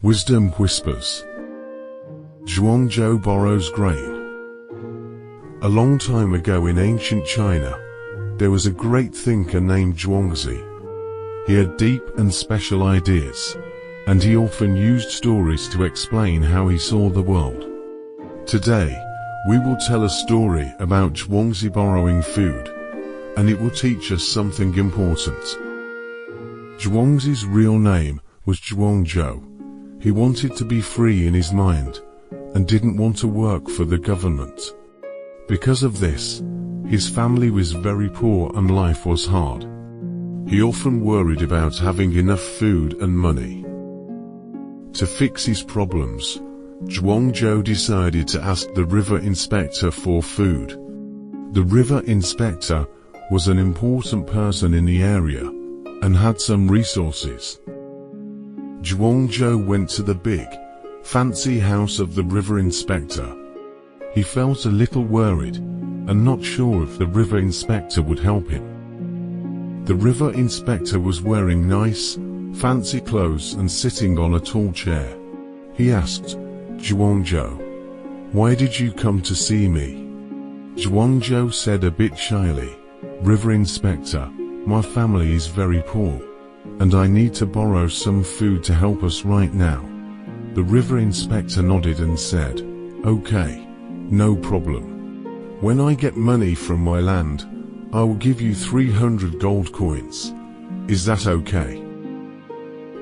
Wisdom whispers. Zhuang Zhou borrows grain. A long time ago in ancient China, there was a great thinker named Zhuangzi. He had deep and special ideas, and he often used stories to explain how he saw the world. Today, we will tell a story about Zhuangzi borrowing food, and it will teach us something important. Zhuangzi's real name was Zhuang Zhou. He wanted to be free in his mind, and didn't want to work for the government. Because of this, his family was very poor and life was hard. He often worried about having enough food and money. To fix his problems, Zhuang Zhou decided to ask the river inspector for food. The river inspector was an important person in the area, and had some resources. Zhuang Zhou went to the big, fancy house of the river inspector. He felt a little worried, and not sure if the river inspector would help him. The river inspector was wearing nice, fancy clothes and sitting on a tall chair. He asked, "Zhuang Zhou, why did you come to see me?" Zhuang Zhou said a bit shyly, "River inspector, my family is very poor, and I need to borrow some food to help us right now." The river inspector nodded and said, "Okay, no problem. When I get money from my land, I will give you 300 gold coins. Is that okay?"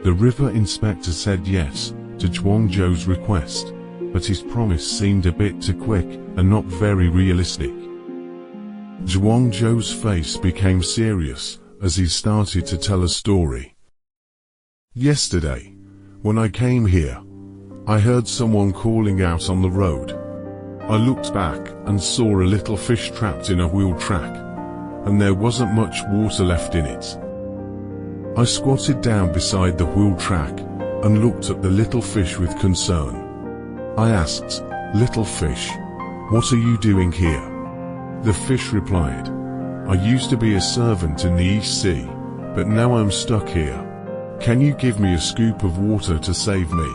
The river inspector said yes to Zhuang Zhou's request, but his promise seemed a bit too quick and not very realistic. Zhuang Zhou's face became serious as he started to tell a story. "Yesterday, when I came here, I heard someone calling out on the road. I looked back and saw a little fish trapped in a wheel track, and there wasn't much water left in it. I squatted down beside the wheel track and looked at the little fish with concern. I asked, 'Little fish, what are you doing here?' The fish replied, 'I used to be a servant in the East Sea, but now I'm stuck here. Can you give me a scoop of water to save me?'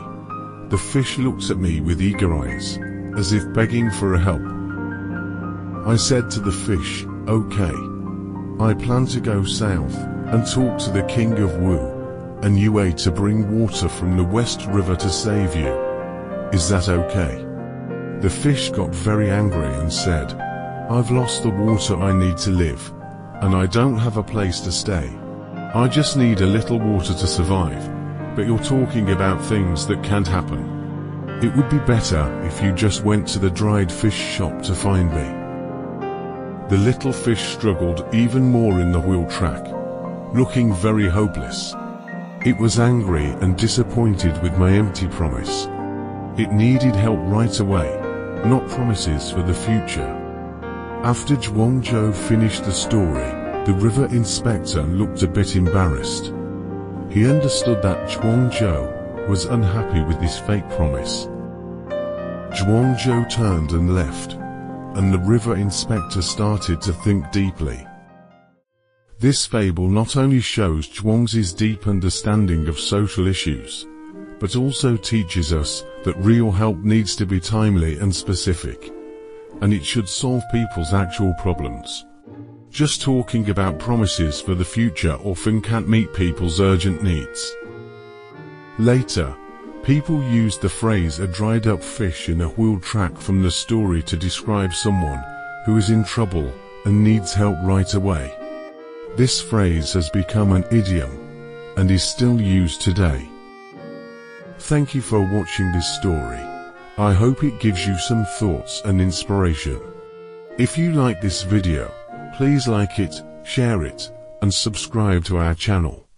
The fish looked at me with eager eyes, as if begging for help. I said to the fish, 'Okay. I plan to go south and talk to the king of Wu, and you wait to bring water from the West River to save you. Is that okay?' The fish got very angry and said, 'I've lost the water I need to live, and I don't have a place to stay. I just need a little water to survive, but you're talking about things that can't happen. It would be better if you just went to the dried fish shop to find me.' The little fish struggled even more in the wheel track, looking very hopeless. It was angry and disappointed with my empty promise. It needed help right away, not promises for the future." After Zhuang Zhou finished the story, the river inspector looked a bit embarrassed. He understood that Zhuang Zhou was unhappy with his fake promise. Zhuang Zhou turned and left, and the river inspector started to think deeply. This fable not only shows Zhuangzi's deep understanding of social issues, but also teaches us that real help needs to be timely and specific, and it should solve people's actual problems. Just talking about promises for the future often can't meet people's urgent needs. Later, people used the phrase "a dried up fish in a wheel track" from the story to describe someone who is in trouble and needs help right away. This phrase has become an idiom, and is still used today. Thank you for watching this story. I hope it gives you some thoughts and inspiration. If you like this video, please like it, share it, and subscribe to our channel.